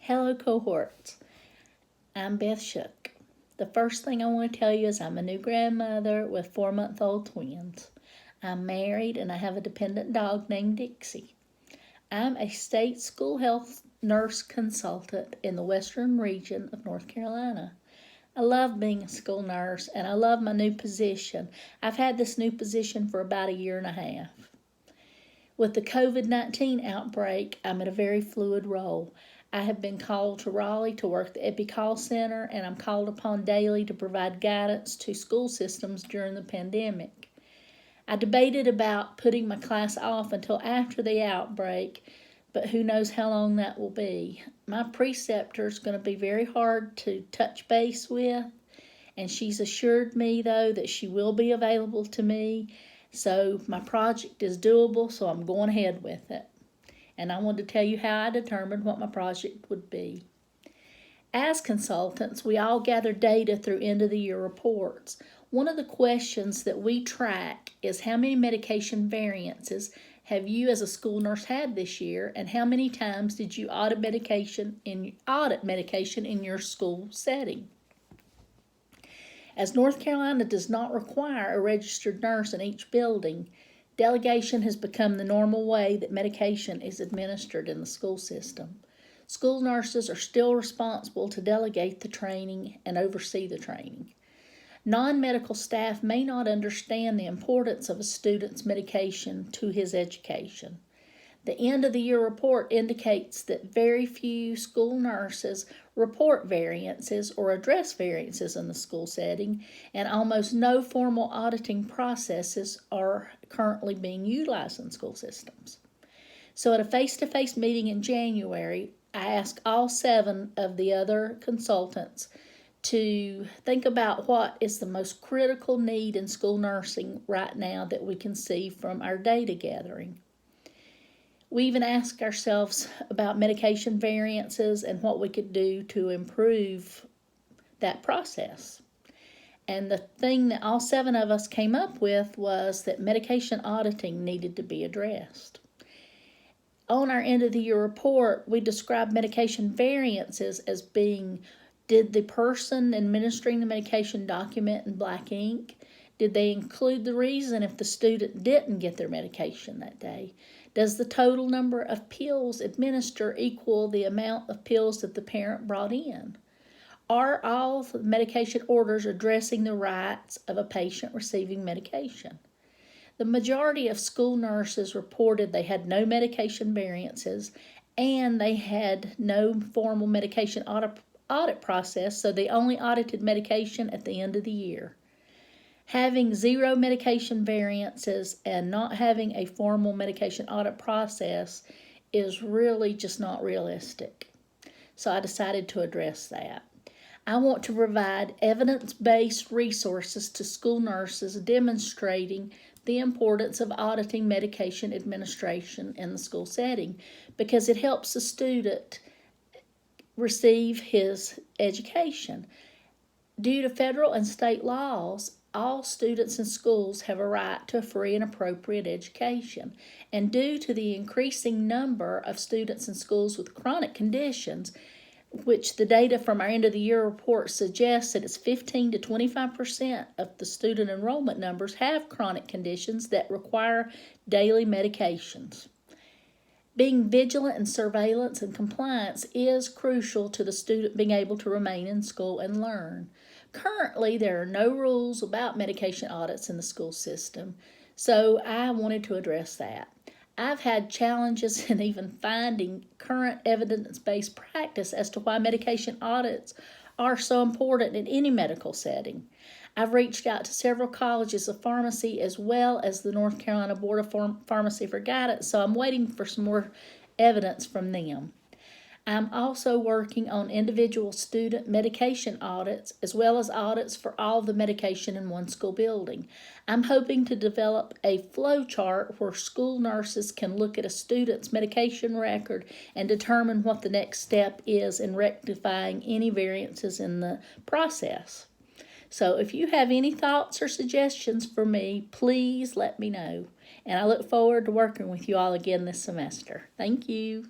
Hello, cohorts. I'm Beth Shook. The first thing I want to tell you is I'm a new grandmother with 4-month-old twins. I'm married and I have a dependent dog named Dixie. I'm a state school health nurse consultant in the western region of North Carolina. I love being a school nurse and I love my new position. I've had this new position for about a year and a half. With the COVID-19 outbreak, I'm in a very fluid role. I have been called to Raleigh to work the Epi Call Center, and I'm called upon daily to provide guidance to school systems during the pandemic. I debated about putting my class off until after the outbreak, but who knows how long that will be. My preceptor is going to be very hard to touch base with, and she's assured me, though, that she will be available to me. So my project is doable, so I'm going ahead with it. And I want to tell you how I determined what my project would be. As consultants, we all gather data through end-of-the-year reports. One of the questions that we track is how many medication variances have you as a school nurse had this year, and how many times did you audit medication in your school setting? As North Carolina does not require a registered nurse in each building, delegation has become the normal way that medication is administered in the school system. School nurses are still responsible to delegate the training and oversee the training. Non-medical staff may not understand the importance of a student's medication to his education. The end-of-the-year report indicates that very few school nurses report variances or address variances in the school setting, and almost no formal auditing processes are currently being utilized in school systems. So at a face-to-face meeting in January, I asked all 7 of the other consultants to think about what is the most critical need in school nursing right now that we can see from our data gathering. We even asked ourselves about medication variances and what we could do to improve that process. And the thing that all 7 of us came up with was that medication auditing needed to be addressed. On our end-of-the-year report, we described medication variances as being, did the person administering the medication document in black ink? Did they include the reason if the student didn't get their medication that day? Does the total number of pills administered equal the amount of pills that the parent brought in? Are all the medication orders addressing the rights of a patient receiving medication? The majority of school nurses reported they had no medication variances and they had no formal medication audit process, so they only audited medication at the end of the year. Having 0 medication variances and not having a formal medication audit process is really just not realistic. So I decided to address that. I want to provide evidence-based resources to school nurses demonstrating the importance of auditing medication administration in the school setting because it helps the student receive his education. Due to federal and state laws, all students in schools have a right to a free and appropriate education. And due to the increasing number of students in schools with chronic conditions, which the data from our end-of-the-year report suggests that it's 15 to 25% of the student enrollment numbers have chronic conditions that require daily medications. Being vigilant in surveillance and compliance is crucial to the student being able to remain in school and learn. Currently, there are no rules about medication audits in the school system, so I wanted to address that. I've had challenges in even finding current evidence-based practice as to why medication audits are so important in any medical setting. I've reached out to several colleges of pharmacy as well as the North Carolina Board of Pharmacy for guidance, so I'm waiting for some more evidence from them. I'm also working on individual student medication audits as well as audits for all the medication in one school building. I'm hoping to develop a flow chart where school nurses can look at a student's medication record and determine what the next step is in rectifying any variances in the process. So if you have any thoughts or suggestions for me, please let me know. And I look forward to working with you all again this semester. Thank you.